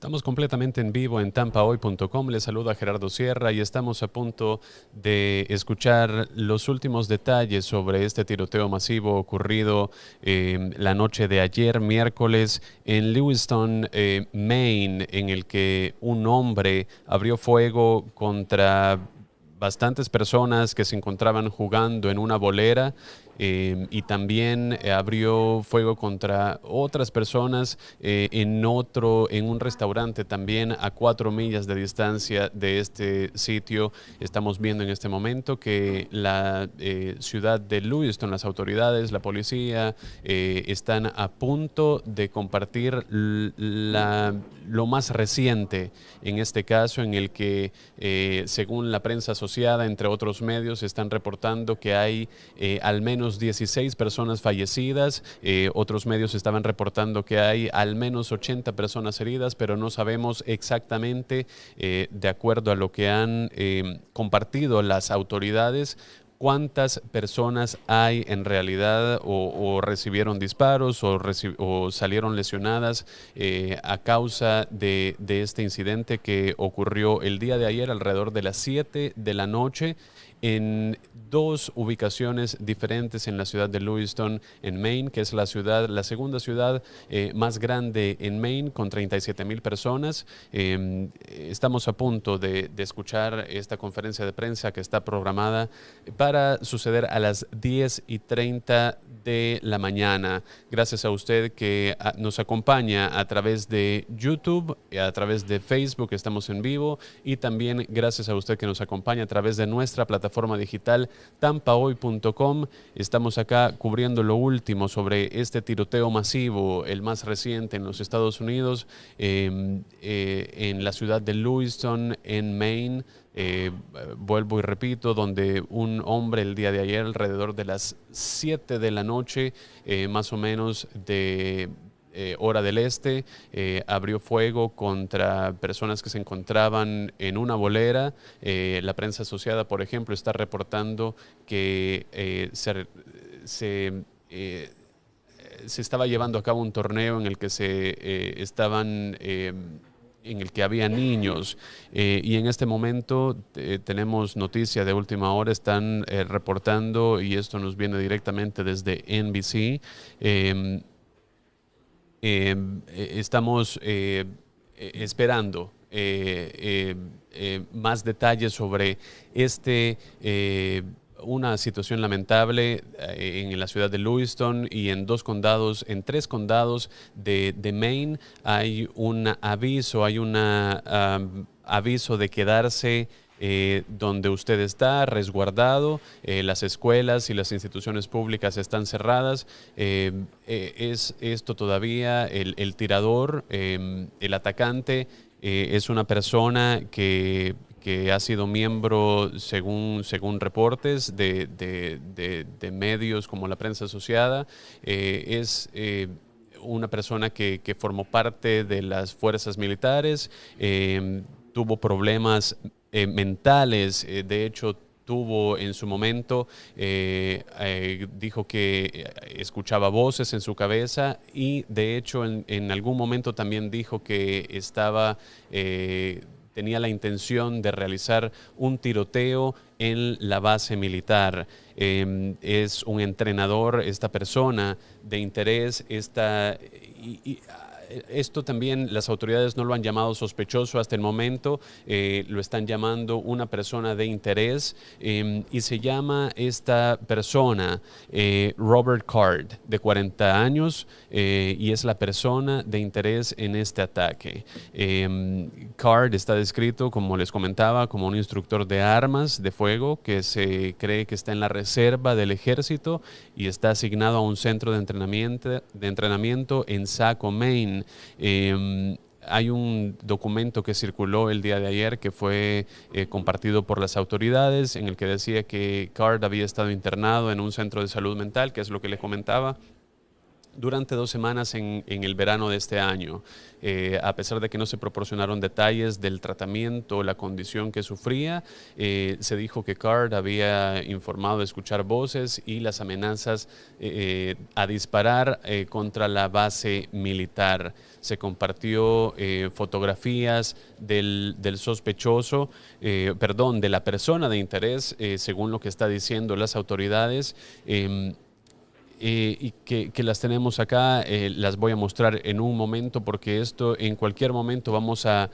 Estamos completamente en vivo en tampahoy.com. Les saluda Gerardo Sierra y estamos a punto de escuchar los últimos detalles sobre este tiroteo masivo ocurrido la noche de ayer, miércoles, en Lewiston, Maine, en el que un hombre abrió fuego contra bastantes personas que se encontraban jugando en una bolera y también abrió fuego contra otras personas en un restaurante también a 4 millas de distancia de este sitio. Estamos viendo en este momento que la ciudad de Lewiston, las autoridades, la policía, están a punto de compartir lo más reciente en este caso, en el que, según la prensa asociada, entre otros medios, están reportando que hay al menos 16 personas fallecidas. Otros medios estaban reportando que hay al menos 80 personas heridas, pero no sabemos exactamente, de acuerdo a lo que han compartido las autoridades, cuántas personas hay en realidad o recibieron disparos o salieron lesionadas a causa de este incidente que ocurrió el día de ayer alrededor de las 7 de la noche en dos ubicaciones diferentes en la ciudad de Lewiston, en Maine, que es la segunda ciudad más grande en Maine, con 37,000 personas. Estamos a punto de escuchar esta conferencia de prensa que está programada para suceder a las 10:30 de la mañana. Gracias a usted que nos acompaña a través de YouTube, a través de Facebook, estamos en vivo, y también gracias a usted que nos acompaña a través de nuestra plataforma digital tampahoy.com. Estamos acá cubriendo lo último sobre este tiroteo masivo, el más reciente en los Estados Unidos, en la ciudad de Lewiston, en Maine. Vuelvo y repito, donde un hombre el día de ayer, alrededor de las 7 de la noche, más o menos de hora del este, abrió fuego contra personas que se encontraban en una bolera. La prensa asociada, por ejemplo, está reportando que se estaba llevando a cabo un torneo en el que en el que había niños, y en este momento tenemos noticia de última hora, están reportando, y esto nos viene directamente desde NBC. Estamos esperando más detalles sobre una situación lamentable en la ciudad de Lewiston y en tres condados de Maine. Hay un aviso, aviso de quedarse donde usted está resguardado. Las escuelas y las instituciones públicas están cerradas. Es esto todavía el tirador, el atacante, es una persona que ha sido miembro, según reportes de medios como la prensa asociada, es una persona que formó parte de las fuerzas militares, tuvo problemas mentales. De hecho, tuvo en su momento, dijo que escuchaba voces en su cabeza, y de hecho en algún momento también dijo que tenía la intención de realizar un tiroteo en la base militar. Es un entrenador, esta persona de interés. Esto también las autoridades no lo han llamado sospechoso hasta el momento, lo están llamando una persona de interés, y se llama esta persona Robert Card, de 40 años, y es la persona de interés en este ataque. Card está descrito, como les comentaba, como un instructor de armas de fuego que se cree que está en la reserva del ejército y está asignado a un centro de entrenamiento en Saco, Maine. Hay un documento que circuló el día de ayer que fue compartido por las autoridades, en el que decía que Card había estado internado en un centro de salud mental, que es lo que les comentaba, durante 2 semanas en el verano de este año. A pesar de que no se proporcionaron detalles del tratamiento o la condición que sufría, se dijo que Card había informado de escuchar voces y las amenazas a disparar contra la base militar. Se compartió fotografías del sospechoso, de la persona de interés, según lo que está diciendo las autoridades. Y que las tenemos acá, las voy a mostrar en un momento porque esto en cualquier momento vamos a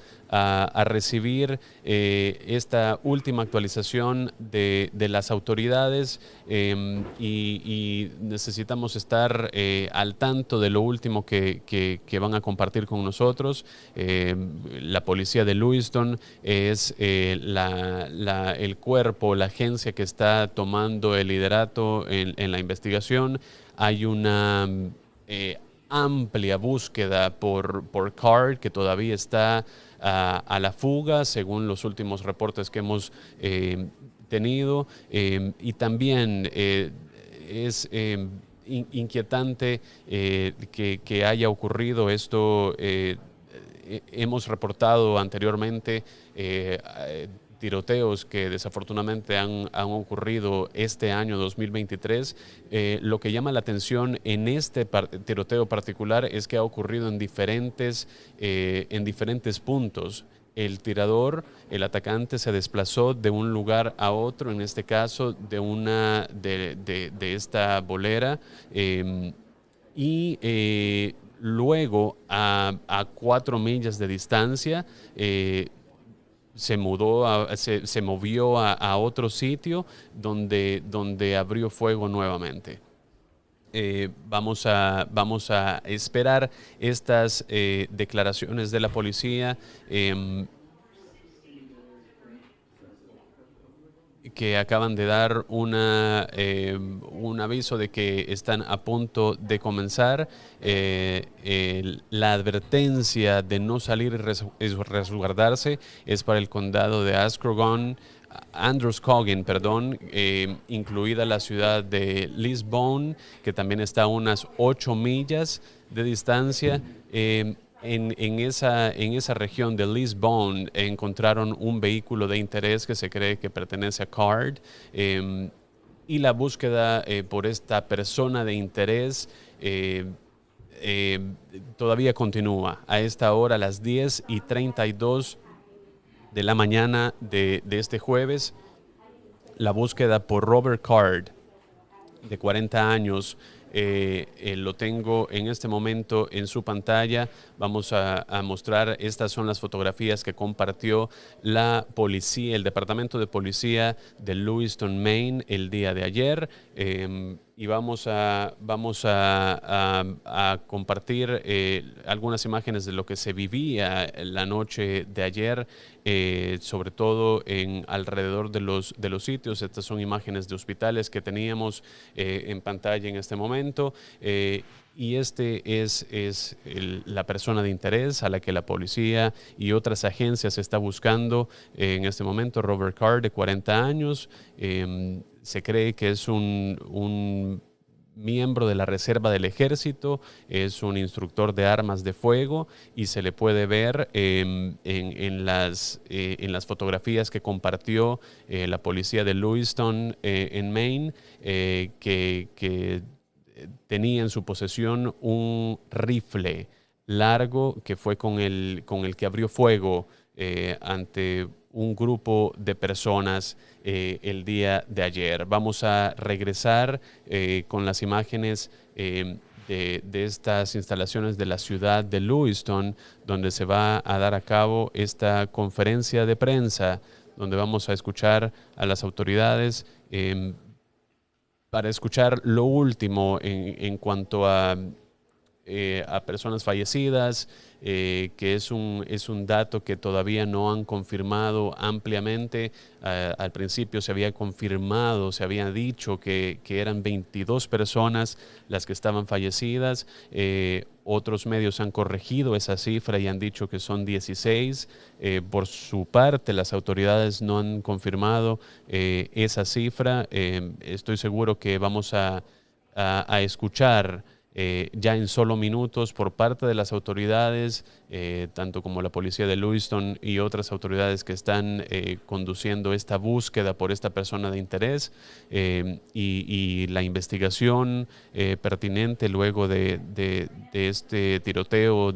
recibir esta última actualización de las autoridades y necesitamos estar al tanto de lo último que van a compartir con nosotros. La policía de Lewiston es el cuerpo, la agencia que está tomando el liderato en la investigación. Hay una amplia búsqueda por Card que todavía está a la fuga, según los últimos reportes que hemos tenido. Y también es inquietante que haya ocurrido esto. Hemos reportado anteriormente tiroteos que desafortunadamente han ocurrido este año 2023. Lo que llama la atención en este tiroteo particular es que ha ocurrido en diferentes puntos. El tirador, el atacante, se desplazó de un lugar a otro, en este caso de esta bolera, y luego a 4 millas de distancia se movió a otro sitio donde abrió fuego nuevamente. Vamos a esperar estas declaraciones de la policía que acaban de dar un aviso de que están a punto de comenzar. La advertencia de no salir y resguardarse es para el condado de Androscoggin, incluida la ciudad de Lisbon, que también está a unas 8 millas de distancia. En esa región de Lisbon encontraron un vehículo de interés que se cree que pertenece a Card, y la búsqueda por esta persona de interés todavía continúa. A esta hora, a las 10:32 de la mañana de este jueves, la búsqueda por Robert Card, de 40 años, lo tengo en este momento en su pantalla. Vamos a mostrar, estas son las fotografías que compartió la policía, el departamento de policía de Lewiston, Maine, el día de ayer. Y vamos a compartir algunas imágenes de lo que se vivía la noche de ayer, sobre todo alrededor de los sitios. Estas son imágenes de hospitales que teníamos en pantalla en este momento. Y es la persona de interés a la que la policía y otras agencias está buscando en este momento. Robert Card, de 40 años. Se cree que es un miembro de la reserva del ejército, es un instructor de armas de fuego y se le puede ver en las fotografías que compartió la policía de Lewiston en Maine, que tenía en su posesión un rifle largo que fue con el que abrió fuego ante un grupo de personas el día de ayer. Vamos a regresar con las imágenes de estas instalaciones de la ciudad de Lewiston, donde se va a dar a cabo esta conferencia de prensa, donde vamos a escuchar a las autoridades para escuchar lo último en cuanto a personas fallecidas, que es un dato que todavía no han confirmado ampliamente. Al principio se había dicho que eran 22 personas las que estaban fallecidas. Otros medios han corregido esa cifra y han dicho que son 16. Por su parte, las autoridades no han confirmado esa cifra. Estoy seguro que vamos a escuchar ya en solo minutos por parte de las autoridades, tanto como la policía de Lewiston y otras autoridades que están conduciendo esta búsqueda por esta persona de interés, y la investigación pertinente luego de este tiroteo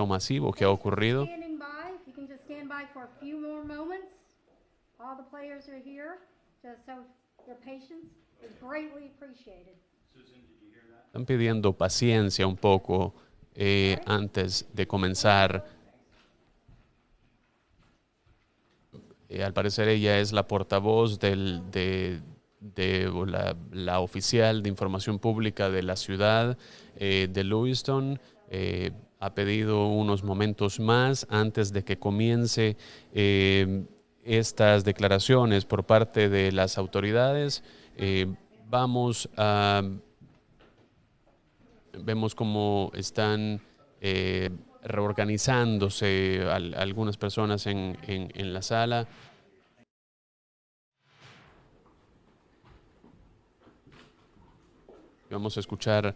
masivo que ha ocurrido. Están pidiendo paciencia un poco antes de comenzar. Al parecer ella es la portavoz la oficial de información pública de la ciudad de Lewiston. Ha pedido unos momentos más antes de que comience estas declaraciones por parte de las autoridades. Vemos cómo están reorganizándose algunas personas en la sala. Vamos a escuchar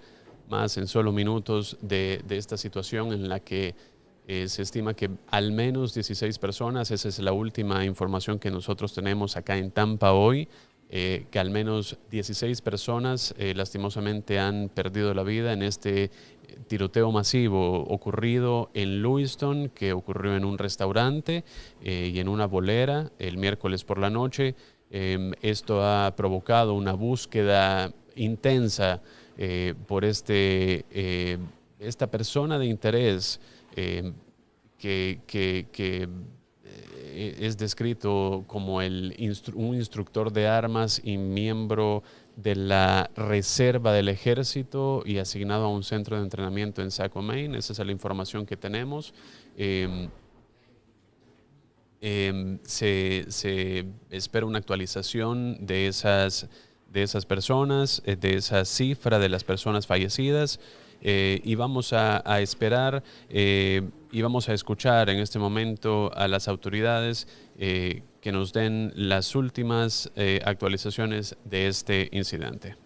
más en solo minutos de esta situación en la que se estima que al menos 16 personas, esa es la última información que nosotros tenemos acá en Tampa hoy, que al menos 16 personas lastimosamente han perdido la vida en este tiroteo masivo ocurrido en Lewiston, que ocurrió en un restaurante y en una bolera el miércoles por la noche. Esto ha provocado una búsqueda intensa por esta persona de interés que es descrito como un instructor de armas y miembro de la reserva del ejército y asignado a un centro de entrenamiento en Maine. Esa es la información que tenemos. Se espera una actualización de esas personas, de esa cifra de las personas fallecidas, y vamos a esperar y vamos a escuchar en este momento a las autoridades que nos den las últimas actualizaciones de este incidente.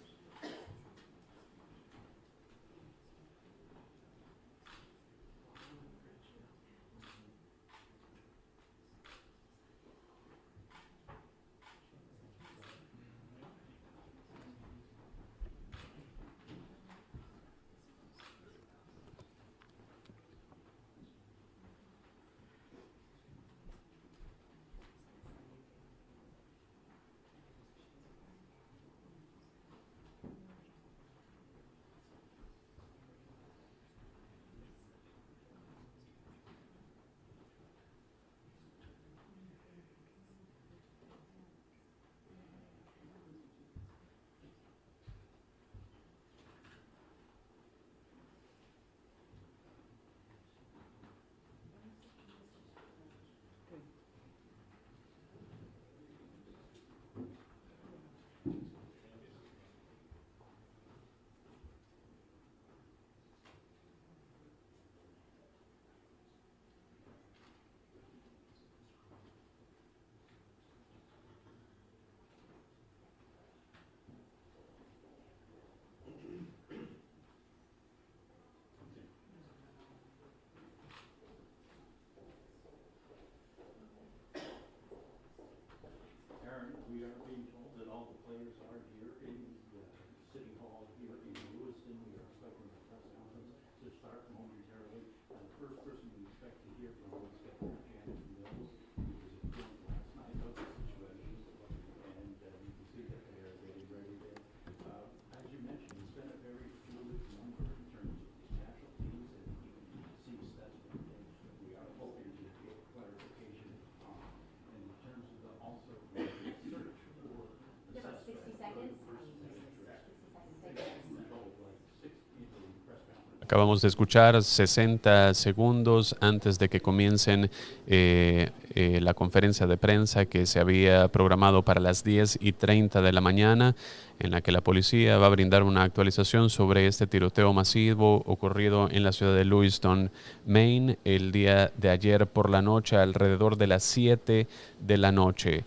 Acabamos de escuchar 60 segundos antes de que comiencen la conferencia de prensa que se había programado para las 10:30 de la mañana. en la que la policía va a brindar una actualización sobre este tiroteo masivo ocurrido en la ciudad de Lewiston, Maine, el día de ayer por la noche, alrededor de las 7 de la noche.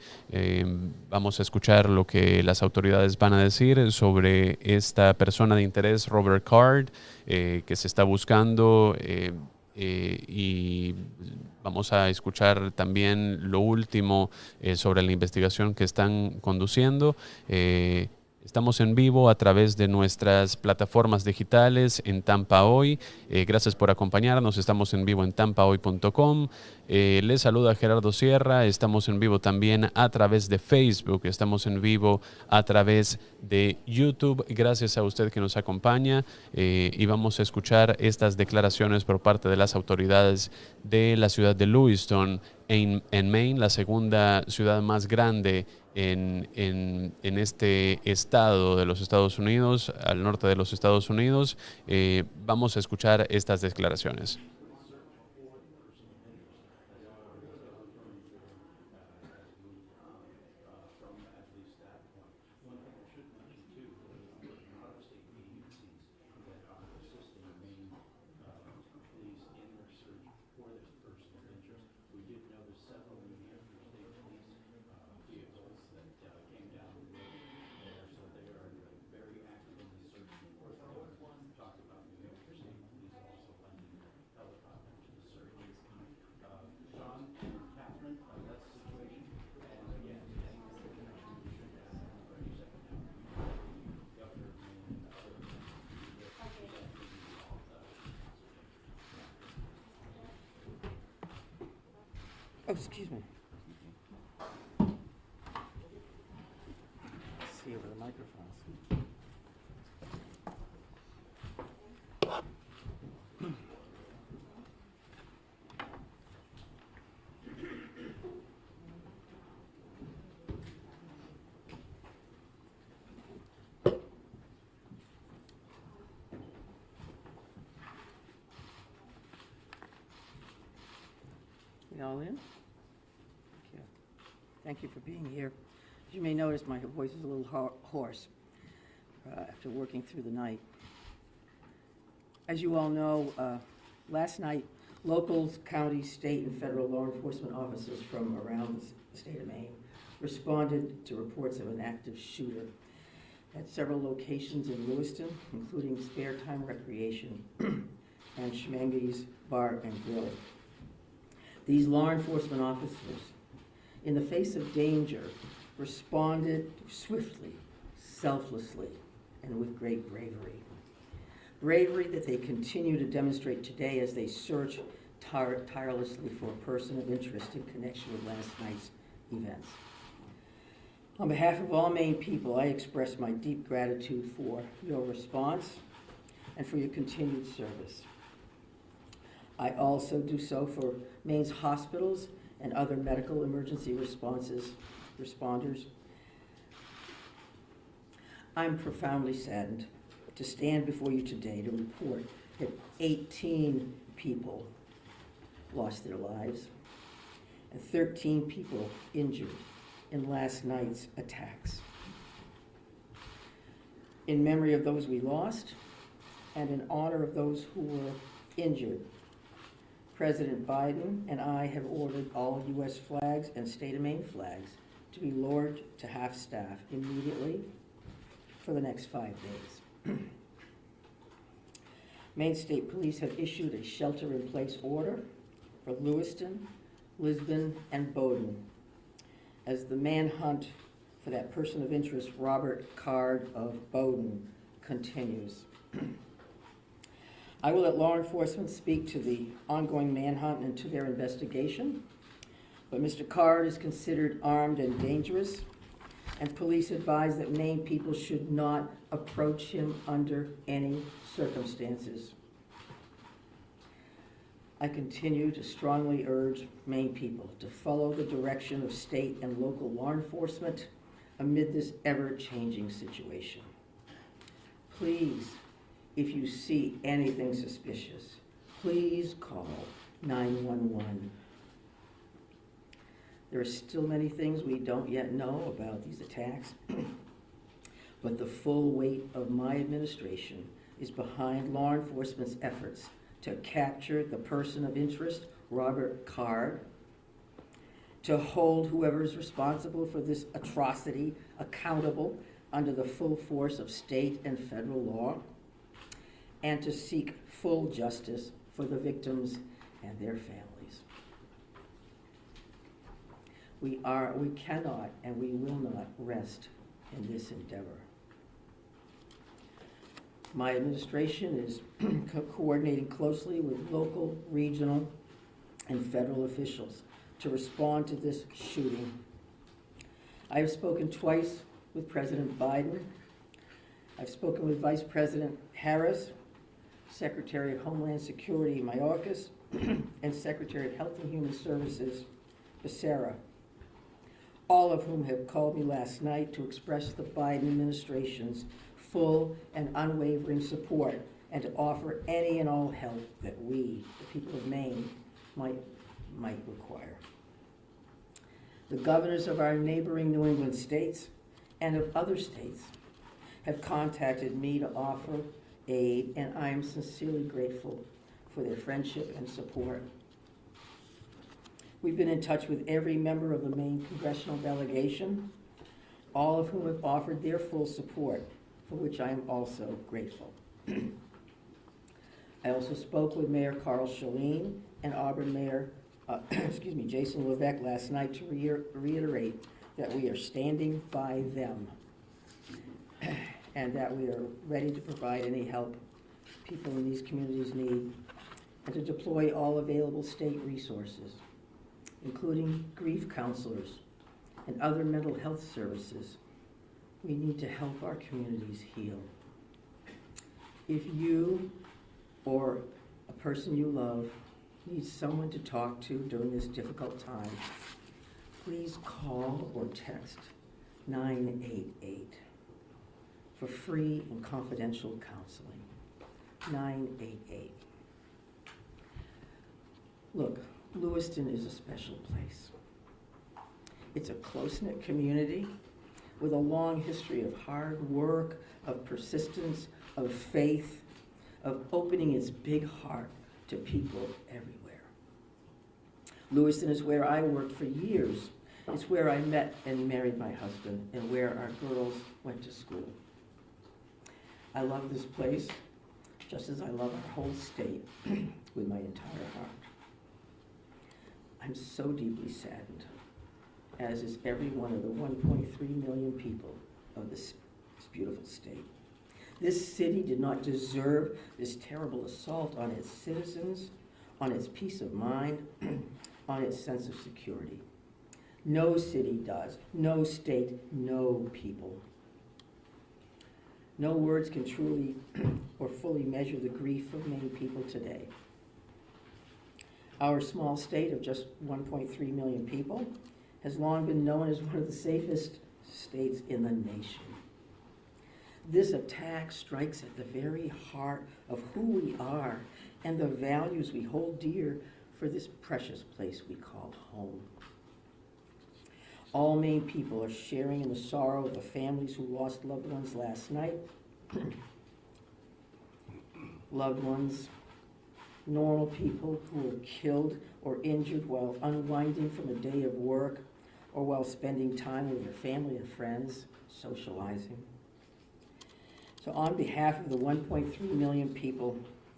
Vamos a escuchar lo que las autoridades van a decir sobre esta persona de interés, Robert Card, que se está buscando, y vamos a escuchar también lo último sobre la investigación que están conduciendo. Estamos en vivo a través de nuestras plataformas digitales en Tampa Hoy. Gracias por acompañarnos. Estamos en vivo en tampahoy.com. Les saluda Gerardo Sierra. Estamos en vivo también a través de Facebook. Estamos en vivo a través de YouTube. Gracias a usted que nos acompaña. Y vamos a escuchar estas declaraciones por parte de las autoridades de la ciudad de Lewiston, en Maine, la segunda ciudad más grande en este estado de los Estados Unidos, al norte de los Estados Unidos. Vamos a escuchar estas declaraciones. Oh, excuse me. See over the microphones. We all in? Thank you. Thank you for being here. As you may notice, my voice is a little hoarse after working through the night. As you all know, last night, local, county, state, and federal law enforcement officers from around the state of Maine responded to reports of an active shooter at several locations in Lewiston, including Spare Time Recreation and Schmenge's Bar and Grill. These law enforcement officers, in the face of danger, responded swiftly, selflessly, and with great bravery. Bravery that they continue to demonstrate today as they search tirelessly for a person of interest in connection with last night's events. On behalf of all Maine people, I express my deep gratitude for your response and for your continued service. I also do so for Maine's hospitals and other medical emergency responders. I'm profoundly saddened to stand before you today to report that 18 people lost their lives and 13 people injured in last night's attacks. In memory of those we lost and in honor of those who were injured, President Biden and I have ordered all U.S. flags and state of Maine flags to be lowered to half-staff immediately for the next 5 days. Maine State Police have issued a shelter-in-place order for Lewiston, Lisbon, and Bowdoin as the manhunt for that person of interest, Robert Card of Bowdoin, continues. I will let law enforcement speak to the ongoing manhunt and to their investigation, but Mr. Card is considered armed and dangerous, and police advise that Maine people should not approach him under any circumstances. I continue to strongly urge Maine people to follow the direction of state and local law enforcement amid this ever-changing situation. Please, if you see anything suspicious, please call 911. There are still many things we don't yet know about these attacks. but the full weight of my administration is behind law enforcement's efforts to capture the person of interest, Robert Card, to hold whoever is responsible for this atrocity accountable under the full force of state and federal law, and to seek full justice for the victims and their families. We cannot and we will not rest in this endeavor. My administration is coordinating closely with local, regional, and federal officials to respond to this shooting. I have spoken twice with President Biden. I've spoken with Vice President Harris, Secretary of Homeland Security Mayorkas, and Secretary of Health and Human Services Becerra, all of whom have called me last night to express the Biden administration's full and unwavering support and to offer any and all help that we, the people of Maine, might require. The governors of our neighboring New England states and of other states have contacted me to offer aid, and I am sincerely grateful for their friendship and support. We've been in touch with every member of the Maine congressional delegation, all of whom have offered their full support, for which I am also grateful. I also spoke with Mayor Carl Chalene and Auburn Mayor Jason Levesque last night to reiterate that we are standing by them and that we are ready to provide any help people in these communities need, and to deploy all available state resources, including grief counselors and other mental health services. We need to help our communities heal. If you or a person you love needs someone to talk to during this difficult time, please call or text 988 for free and confidential counseling. 988. Look, Lewiston is a special place. It's a close-knit community with a long history of hard work, of persistence, of faith, of opening its big heart to people everywhere. Lewiston is where I worked for years. It's where I met and married my husband, and where our girls went to school. I love this place just as I love our whole state with my entire heart. I'm so deeply saddened, as is every one of the 1.3 million people of this beautiful state. This city did not deserve this terrible assault on its citizens, on its peace of mind, on its sense of security. No city does, no state, no people. No words can truly or fully measure the grief of many people today. Our small state of just 1.3 million people has long been known as one of the safest states in the nation. This attack strikes at the very heart of who we are and the values we hold dear for this precious place we call home. All Maine people are sharing in the sorrow of the families who lost loved ones last night. Loved ones, normal people who were killed or injured while unwinding from a day of work or while spending time with their family and friends, socializing. So on behalf of the 1.3 million people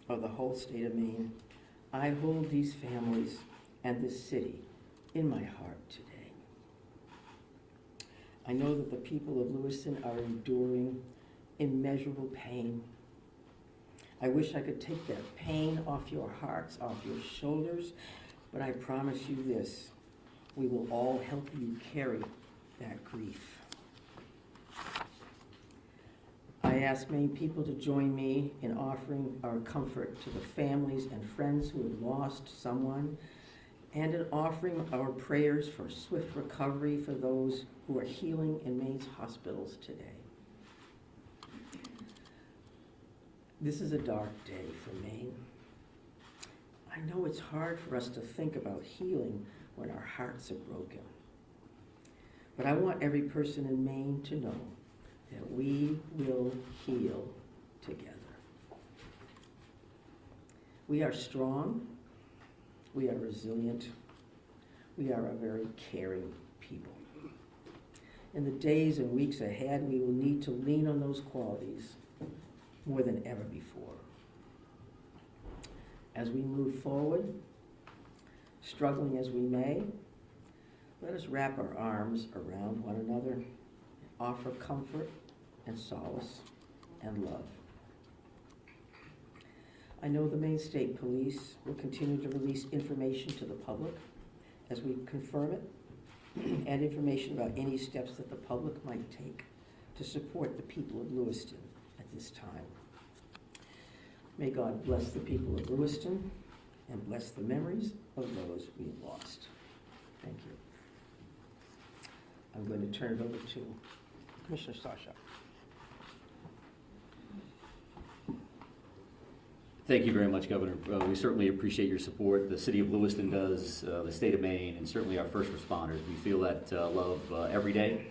of the whole state of Maine, I hold these families and this city in my heart today. I know that the people of Lewiston are enduring immeasurable pain. I wish I could take that pain off your hearts, off your shoulders, but I promise you this, we will all help you carry that grief. I ask Maine people to join me in offering our comfort to the families and friends who have lost someone, and in offering our prayers for swift recovery for those who are healing in Maine's hospitals today. This is a dark day for Maine. I know it's hard for us to think about healing when our hearts are broken. But I want every person in Maine to know that we will heal together. We are strong, we are resilient, we are a very caring people. In the days and weeks ahead, we will need to lean on those qualities more than ever before. As we move forward, struggling as we may, let us wrap our arms around one another and offer comfort and solace and love. I know the Maine State Police will continue to release information to the public as we confirm it, and information about any steps that the public might take to support the people of Lewiston at this time. May God bless the people of Lewiston and bless the memories of those we've lost. Thank you. I'm going to turn it over to Commissioner Sawchuk. Thank you very much, Governor. We certainly appreciate your support. The City of Lewiston does, the state of Maine, and certainly our first responders. We feel that love every day,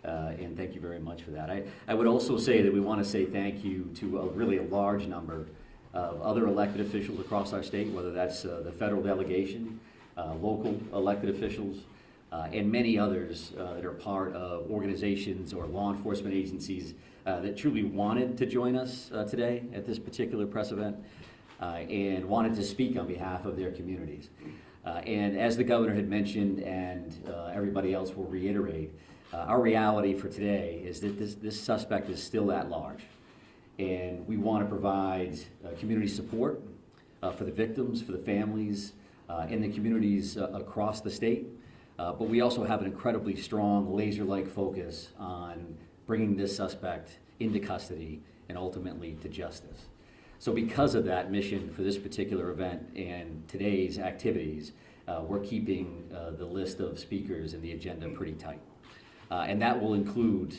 and thank you very much for that. I would also say that we want to say thank you to really a large number of other elected officials across our state, whether that's the federal delegation, local elected officials, and many others that are part of organizations or law enforcement agencies that truly wanted to join us today at this particular press event and wanted to speak on behalf of their communities. And as the governor had mentioned, and everybody else will reiterate, our reality for today is that this suspect is still at large. And we want to provide community support for the victims, for the families, in the communities across the state. But we also have an incredibly strong laser-like focus on bringing this suspect into custody and ultimately to justice. So because of that mission for this particular event and today's activities, we're keeping the list of speakers and the agenda pretty tight. And that will include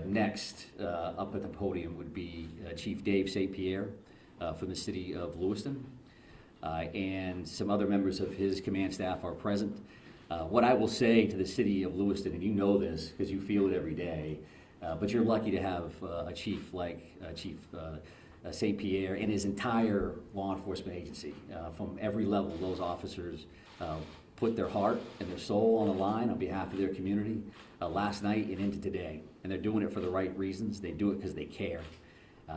next up at the podium would be Chief Dave St. Pierre from the city of Lewiston, and some other members of his command staff are present. What I will say to the city of Lewiston, and you know this because you feel it every day, but you're lucky to have a chief like Chief St. Pierre and his entire law enforcement agency. From every level, those officers put their heart and their soul on the line on behalf of their community last night and into today. And they're doing it for the right reasons. They do it because they care.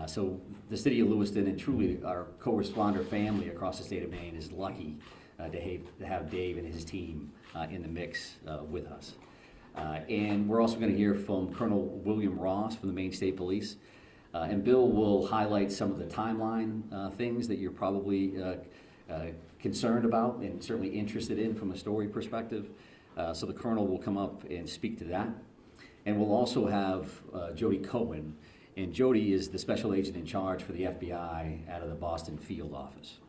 So the city of Lewiston and truly our co-responder family across the state of Maine is lucky to have Dave and his team in the mix with us. And we're also going to hear from Colonel William Ross from the Maine State Police. And Bill will highlight some of the timeline things that you're probably concerned about and certainly interested in from a story perspective. So the Colonel will come up and speak to that. And we'll also have Jody Cohen. And Jody is the special agent in charge for the FBI out of the Boston field office.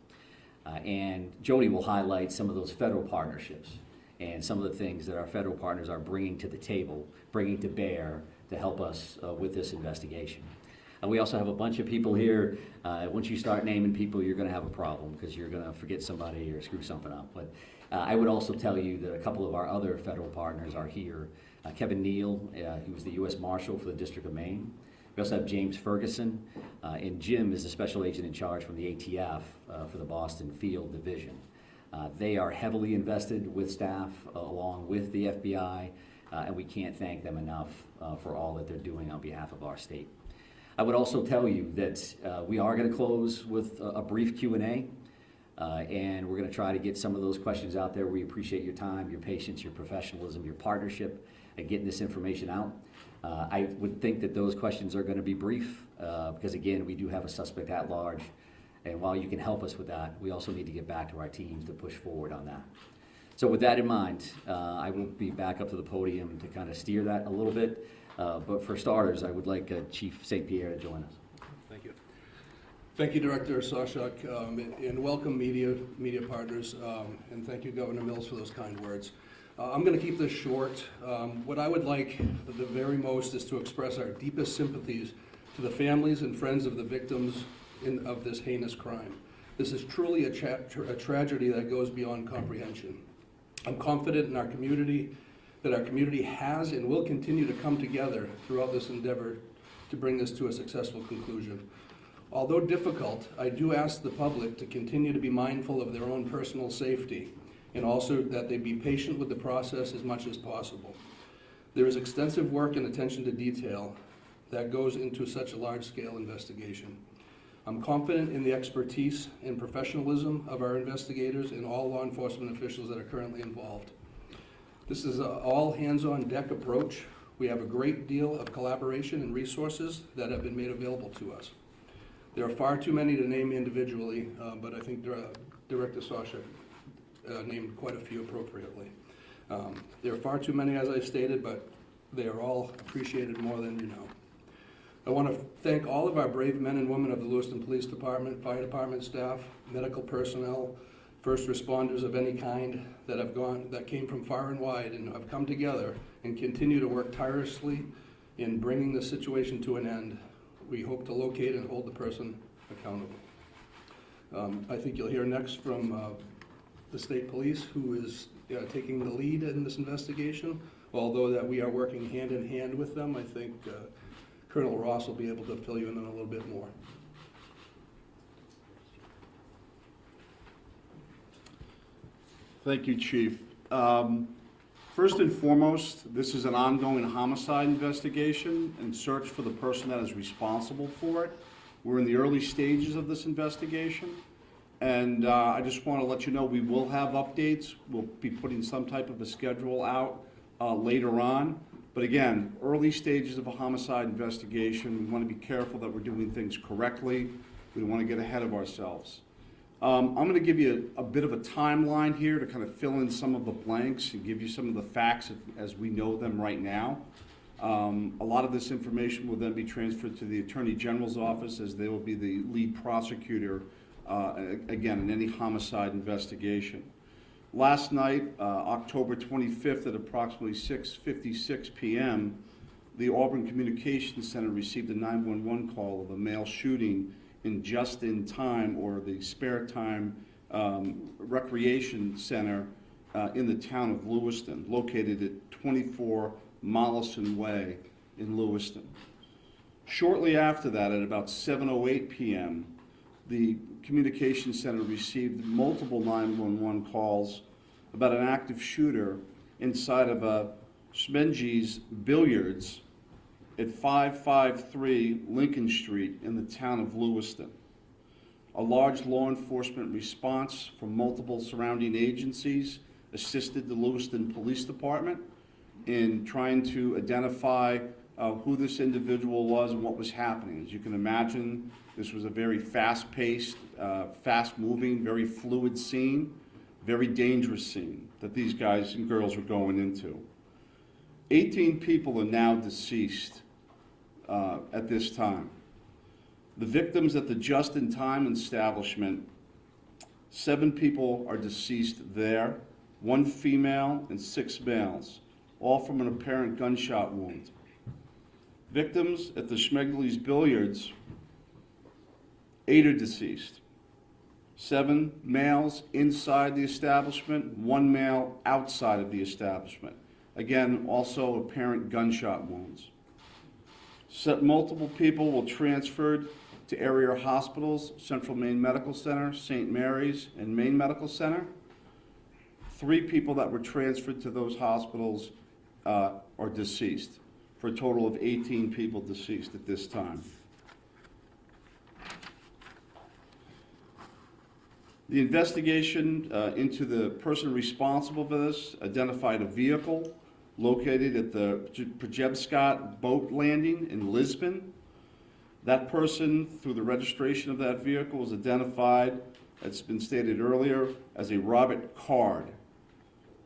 And Jody will highlight some of those federal partnerships and some of the things that our federal partners are bringing to the table, bringing to bear to help us with this investigation. And we also have a bunch of people here. Once you start naming people, you're going to have a problem because you're going to forget somebody or screw something up. But I would also tell you that a couple of our other federal partners are here. Kevin Neal, he was the U.S. Marshal for the District of Maine. We also have James Ferguson, and Jim is the special agent in charge from the ATF for the Boston Field Division. They are heavily invested with staff along with the FBI, and we can't thank them enough for all that they're doing on behalf of our state. I would also tell you that we are going to close with a brief Q&A, and we're going to try to get some of those questions out there. We appreciate your time, your patience, your professionalism, your partnership at getting this information out. I would think that those questions are going to be brief because, again, we do have a suspect at large. And while you can help us with that, we also need to get back to our teams to push forward on that. So with that in mind, I will be back up to the podium to kind of steer that a little bit. But for starters, I would like Chief St. Pierre to join us. Thank you. Thank you, Director Sawchuk, and welcome media partners, and thank you, Governor Mills, for those kind words. I'm going to keep this short. What I would like the very most is to express our deepest sympathies to the families and friends of the victims of this heinous crime. This is truly a tragedy that goes beyond comprehension. I'm confident in our community that our community has and will continue to come together throughout this endeavor to bring this to a successful conclusion. Although difficult, I do ask the public to continue to be mindful of their own personal safety, and also that they be patient with the process as much as possible. There is extensive work and attention to detail that goes into such a large-scale investigation. I'm confident in the expertise and professionalism of our investigators and all law enforcement officials that are currently involved. This is an all-hands-on-deck approach. We have a great deal of collaboration and resources that have been made available to us. There are far too many to name individually, but I think Director Sasha named quite a few appropriately. There are far too many, as I stated, but they are all appreciated more than you know. I want to thank all of our brave men and women of the Lewiston Police Department, Fire Department staff, medical personnel, first responders of any kind that came from far and wide and have come together and continue to work tirelessly in bringing the situation to an end. We hope to locate and hold the person accountable. I think you'll hear next from the state police, who is taking the lead in this investigation. Although that we are working hand in hand with them, I think Colonel Ross will be able to fill you in on a little bit more. Thank you, Chief. First and foremost, this is an ongoing homicide investigation and search for the person that is responsible for it. We're in the early stages of this investigation, and I just want to let you know we will have updates. We'll be putting some type of a schedule out later on. But again, early stages of a homicide investigation, we want to be careful that we're doing things correctly. We don't want to get ahead of ourselves. I'm going to give you a bit of a timeline here to kind of fill in some of the blanks and give you some of the facts as we know them right now. A lot of this information will then be transferred to the Attorney General's office, as they will be the lead prosecutor, again, in any homicide investigation. Last night, October 25th at approximately 6:56 p.m., the Auburn Communications Center received a 911 call of a male shooting in just-in-time, or the spare time, recreation center in the town of Lewiston, located at 24 Mollison Way in Lewiston. Shortly after that, at about 7:08 p.m., the Communications Center received multiple 911 calls about an active shooter inside of a Schmenge's Billiards at 553 Lincoln Street in the town of Lewiston. A large law enforcement response from multiple surrounding agencies assisted the Lewiston Police Department in trying to identify who this individual was and what was happening. As you can imagine, this was a very fast-paced, fast-moving, very fluid scene, very dangerous scene that these guys and girls were going into. 18 people are now deceased at this time. The victims at the just-in-time establishment, 7 people are deceased there, 1 female and 6 males, all from an apparent gunshot wound. Victims at the Schmenge's Billiards, 8 are deceased. 7 males inside the establishment, 1 male outside of the establishment. Again, also apparent gunshot wounds. Multiple people were transferred to area hospitals, Central Maine Medical Center, St. Mary's, and Maine Medical Center. 3 people that were transferred to those hospitals are deceased, for a total of 18 people deceased at this time. The investigation into the person responsible for this identified a vehicle located at the Pajebscott boat landing in Lisbon. That person, through the registration of that vehicle, was identified, it's been stated earlier, as a Robert Card,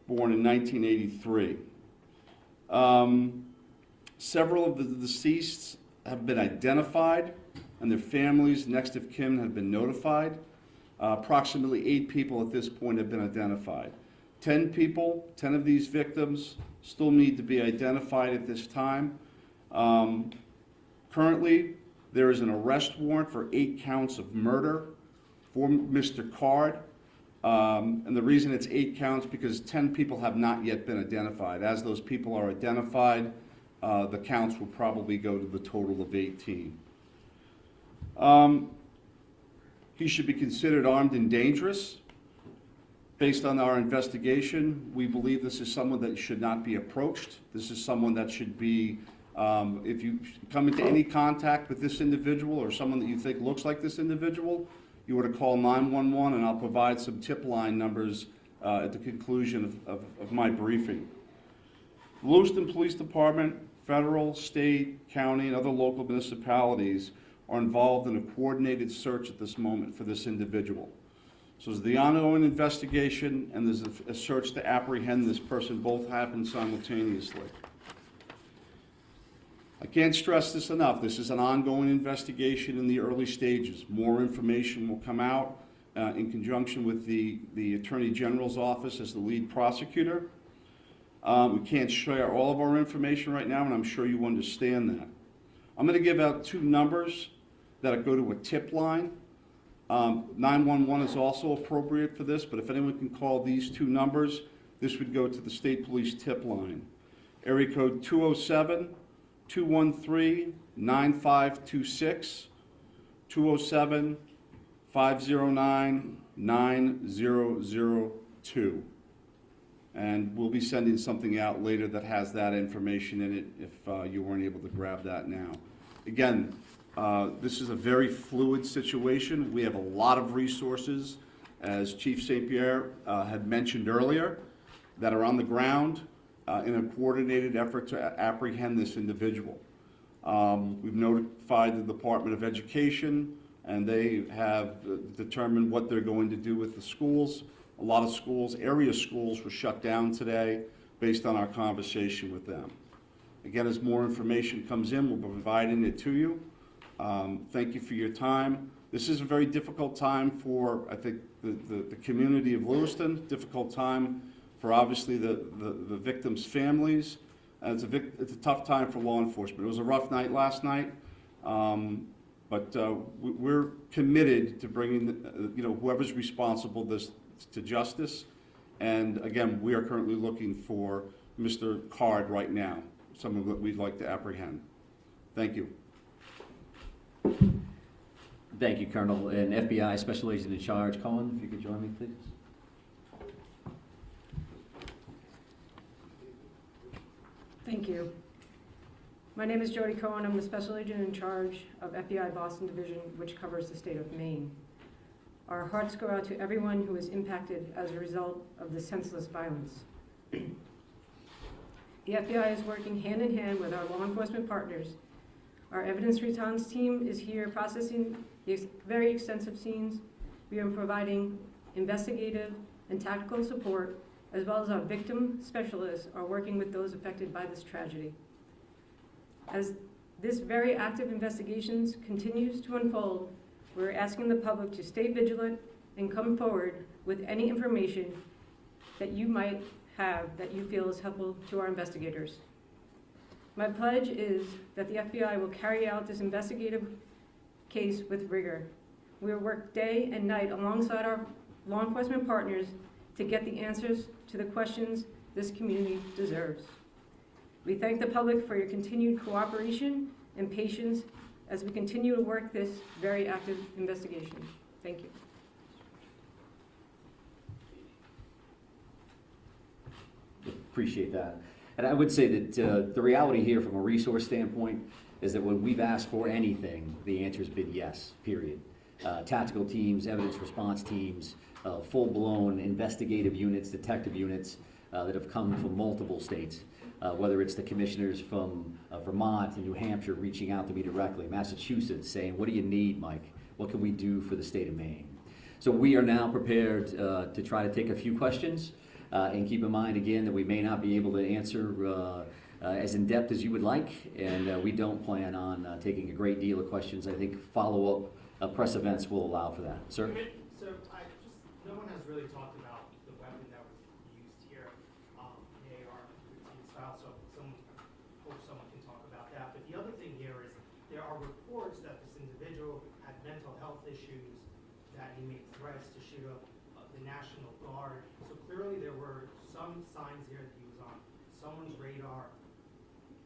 born in 1983. Several of the deceased have been identified, and their families, next of kin, have been notified. Approximately 8 people at this point have been identified. 10 people, 10 of these victims, still need to be identified at this time. Currently, there is an arrest warrant for 8 counts of murder for Mr. Card. And the reason it's 8 counts, because 10 people have not yet been identified. As those people are identified, the counts will probably go to the total of 18. He should be considered armed and dangerous. Based on our investigation, we believe this is someone that should not be approached. This is someone that should be, if you come into any contact with this individual or someone that you think looks like this individual, you were to call 911, and I'll provide some tip line numbers at the conclusion of my briefing. The Lewiston Police Department, federal, state, county, and other local municipalities are involved in a coordinated search at this moment for this individual. So there's the ongoing investigation, and there's a search to apprehend this person. Both happen simultaneously. I can't stress this enough. This is an ongoing investigation in the early stages. More information will come out in conjunction with the Attorney General's office as the lead prosecutor. We can't share all of our information right now, and I'm sure you understand that. I'm going to give out 2 numbers that go to a tip line. 911 is also appropriate for this, but if anyone can call these 2 numbers, this would go to the State Police tip line. Area code 207-213-9526, 207-509-9002. And we'll be sending something out later that has that information in it if you weren't able to grab that now. Again, this is a very fluid situation. We have a lot of resources, as Chief St. Pierre had mentioned earlier, that are on the ground in a coordinated effort to apprehend this individual. We've notified the Department of Education, and they have determined what they're going to do with the schools. A lot of schools, area schools, were shut down today based on our conversation with them. Again, as more information comes in, we'll be providing it to you. Thank you for your time. This is a very difficult time for, I think, the community of Lewiston, difficult time for obviously the victims' families. It's a tough time for law enforcement. It was a rough night last night, but we're committed to bringing whoever's responsible this to justice. And again, we are currently looking for Mr. Card right now, someone that we'd like to apprehend. Thank you. Thank you, Colonel. And FBI Special Agent in Charge, Cohen, if you could join me, please. Thank you. My name is Jody Cohen. I'm the Special Agent in Charge of FBI Boston Division, which covers the state of Maine. Our hearts go out to everyone who is impacted as a result of the senseless violence. The FBI is working hand in hand with our law enforcement partners. Our evidence response team is here processing these very extensive scenes. We are providing investigative and tactical support, as well as our victim specialists are working with those affected by this tragedy. As this very active investigation continues to unfold, we're asking the public to stay vigilant and come forward with any information that you might have that you feel is helpful to our investigators. My pledge is that the FBI will carry out this investigative case with rigor. We will work day and night alongside our law enforcement partners to get the answers to the questions this community deserves. We thank the public for your continued cooperation and patience as we continue to work this very active investigation. Thank you. Appreciate that. And I would say that the reality here from a resource standpoint is that when we've asked for anything, the answer has been yes, period. Tactical teams, evidence response teams, full-blown investigative units, detective units that have come from multiple states, whether it's the commissioners from Vermont and New Hampshire reaching out to me directly, Massachusetts saying, what do you need, Mike? What can we do for the state of Maine? So we are now prepared to try to take a few questions and keep in mind again that we may not be able to answer as in-depth as you would like, and we don't plan on taking a great deal of questions. I think follow-up press events will allow for that. Sir? So no one has really talked about the weapon that was used here, the AR style, so hope someone can talk about that. But the other thing here is there are reports that this individual had mental health issues, that he made threats to shoot up the National Card. So clearly there were some signs here that he was on someone's radar.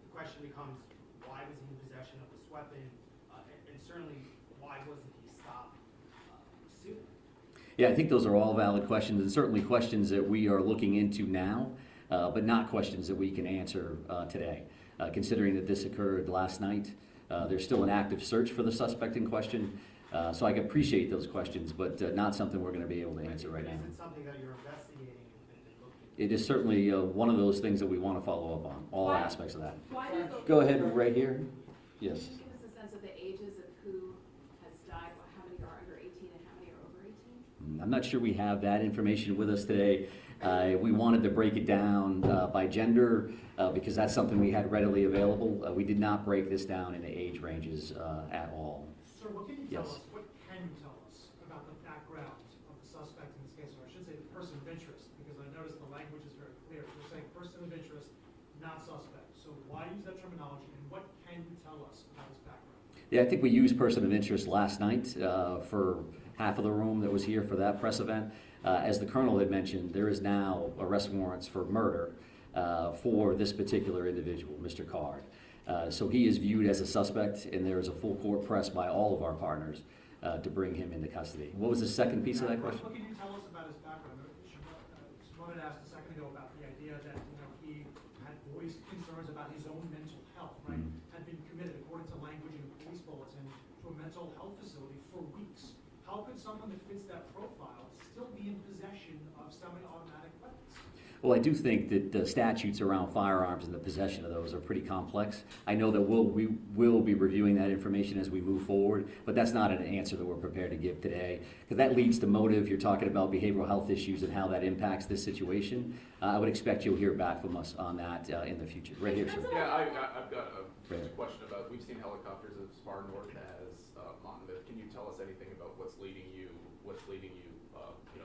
The question becomes, why was he in possession of this weapon? And certainly, why wasn't he stopped soon? Yeah, I think those are all valid questions, and certainly questions that we are looking into now, but not questions that we can answer today. Considering that this occurred last night, there's still an active search for the suspect in question, so I appreciate those questions, but not something we're going to be able to answer right now. Is it something that you're investigating and looking at? It is certainly one of those things that we want to follow up on, all aspects of that. Why does the Go ahead, right here. Yes. Can you give us a sense of the ages of who has died, how many are under 18 and how many are over 18? I'm not sure we have that information with us today. We wanted to break it down by gender because that's something we had readily available. We did not break this down into age ranges at all. Sir, what can you tell Yes. us, what can you tell us about the background of the suspect in this case, or I should say the person of interest, because I noticed the language is very clear. You're saying person of interest, not suspect. So why use that terminology, and what can you tell us about his background? Yeah, I think we used person of interest last night for half of the room that was here for that press event. As the Colonel had mentioned, there is now arrest warrants for murder for this particular individual, Mr. Card. So he is viewed as a suspect, and there is a full court press by all of our partners to bring him into custody. What was the second piece of that question? What can you tell us about his background? Shimon had asked a second ago about the idea that he had voiced concerns about his own mental health, right? Had been committed, according to language in a police bulletin, to a mental health facility for weeks. How could someone that fits that profile still be in possession of semi-automatic weapons? Well, I do think that the statutes around firearms and the possession of those are pretty complex. I know that we will be reviewing that information as we move forward, but that's not an answer that we're prepared to give today, because that leads to motive. You're talking about behavioral health issues and how that impacts this situation. I would expect you'll hear back from us on that in the future. Right here, sir. Yeah, I've got a question about, we've seen helicopters as far north as Monmouth. Can you tell us anything about what's leading you,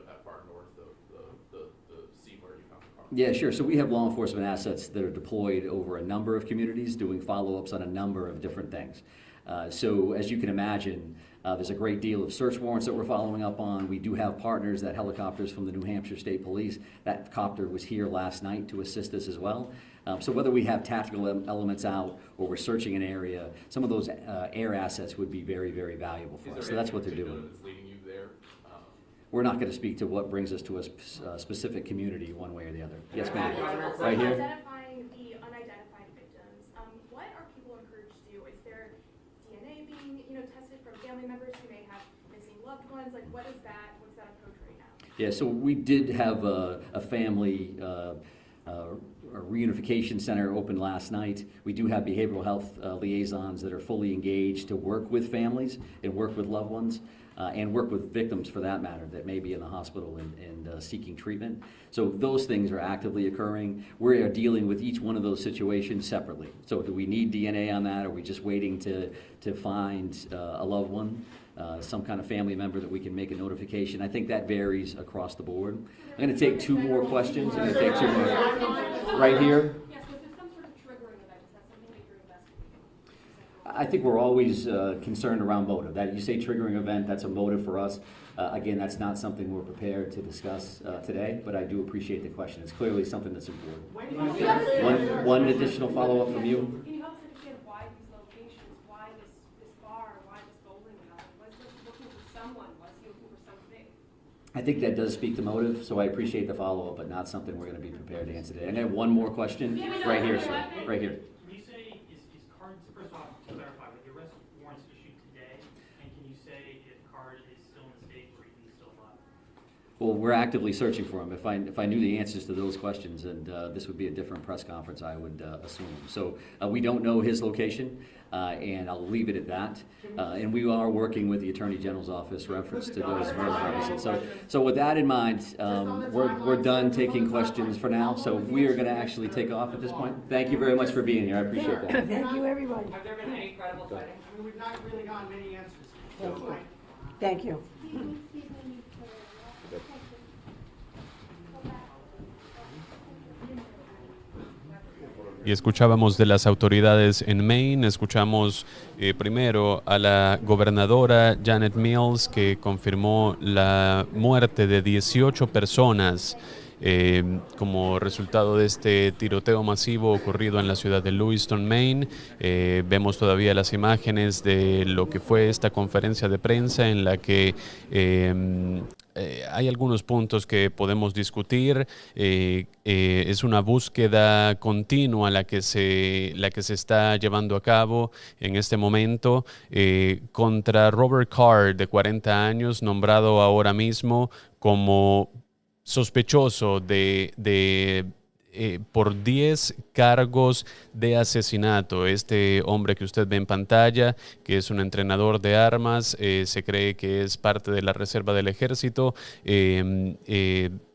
that far north of the scene where you found the car? Yeah, sure. So we have law enforcement assets that are deployed over a number of communities doing follow-ups on a number of different things. So as you can imagine, there's a great deal of search warrants that we're following up on. We do have partners, that helicopters from the New Hampshire State Police. That copter was here last night to assist us as well. So whether we have tactical elements out or we're searching an area, some of those air assets would be very, very valuable for us. So that's what they're doing. That's leading you there? We're not going to speak to what brings us to a specific community one way or the other. Yes, ma'am. Right here. Identifying the unidentified victims, what are people encouraged to do? Is there DNA being, tested from family members who may have missing loved ones? Like, what's that approach right now? Yeah, so we did have a family a reunification center open last night. We do have behavioral health liaisons that are fully engaged to work with families and work with loved ones. And work with victims, for that matter, that may be in the hospital and seeking treatment. So those things are actively occurring. We are dealing with each one of those situations separately. So do we need DNA on that? Are we just waiting to find a loved one, some kind of family member that we can make a notification? I think that varies across the board. I'm going to take two more questions. I'm going to take two more. Right here. Yes, was there some sort of triggering event? Is that something that you're investigating? I think we're always concerned around motive. That you say triggering event, that's a motive for us. Again, that's not something we're prepared to discuss today, but I do appreciate the question. It's clearly something that's important. One additional follow-up from you. Can you help us understand why these locations, why this bar, why this bowling alley? Was this looking for someone? Was he looking for something? I think that does speak to motive, so I appreciate the follow-up, but not something we're going to be prepared to answer today. And I have one more question. Right here, sir. Right here. Can you say, is Card, first off, to clarify, with the arrest warrants issued today, and can you say if Card is still in the state or he's still alive? Well, we're actively searching for him. If I knew the answers to those questions, and this would be a different press conference, I would assume. So we don't know his location, and I'll leave it at that. And we are working with the Attorney General's office reference to those reasons. So with that in mind, we're done taking questions for now. So we are going to actually take off at this point. Thank you very much for being here. I appreciate that. Thank you, everybody. Have there been any credible sightings? I mean, we've not really gotten many answers. Thank you. Y escuchábamos de las autoridades en Maine, escuchamos primero a la gobernadora Janet Mills, que confirmó la muerte de 18 personas como resultado de este tiroteo masivo ocurrido en la ciudad de Lewiston, Maine. Vemos todavía las imágenes de lo que fue esta conferencia de prensa en la que hay algunos puntos que podemos discutir. Es una búsqueda continua la que se está llevando a cabo en este momento contra Robert Carr, de 40 años, nombrado ahora mismo como sospechoso por 10 cargos de asesinato. Este hombre que usted ve en pantalla, que es un entrenador de armas, se cree que es parte de la reserva del ejército,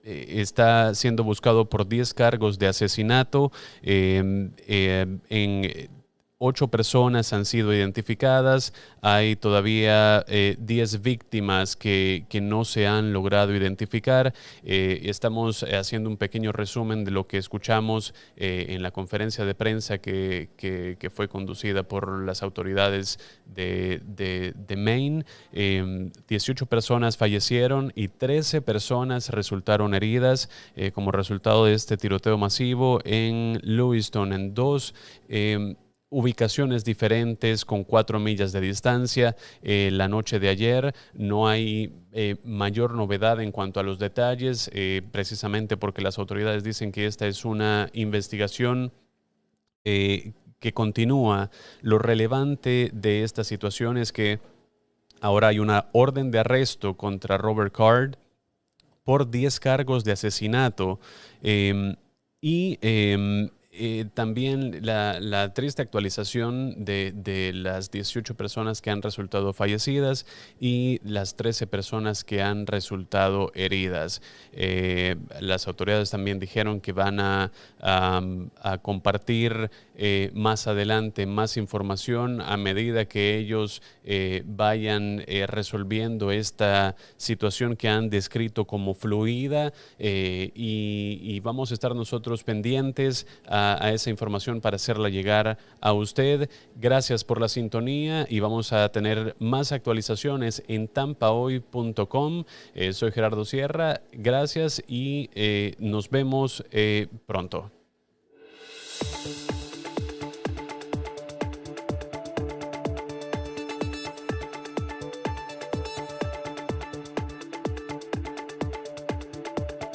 está siendo buscado por 10 cargos de asesinato. En 8 personas han sido identificadas. Hay todavía 10 víctimas que no se han logrado identificar. Estamos haciendo un pequeño resumen de lo que escuchamos en la conferencia de prensa que fue conducida por las autoridades de Maine. 18 personas fallecieron y 13 personas resultaron heridas como resultado de este tiroteo masivo en Lewiston, en dos ubicaciones diferentes con 4 millas de distancia. La noche de ayer no hay mayor novedad en cuanto a los detalles, precisamente porque las autoridades dicen que esta es una investigación que continúa. Lo relevante de esta situación es que ahora hay una orden de arresto contra Robert Card por 10 cargos de asesinato también la triste actualización de las 18 personas que han resultado fallecidas y las 13 personas que han resultado heridas. Las autoridades también dijeron que van a compartir más adelante más información a medida que ellos vayan resolviendo esta situación que han descrito como fluida, y vamos a estar nosotros pendientes a esa información para hacerla llegar a usted. Gracias por la sintonía y vamos a tener más actualizaciones en tampahoy.com. Soy Gerardo Sierra, gracias y nos vemos pronto.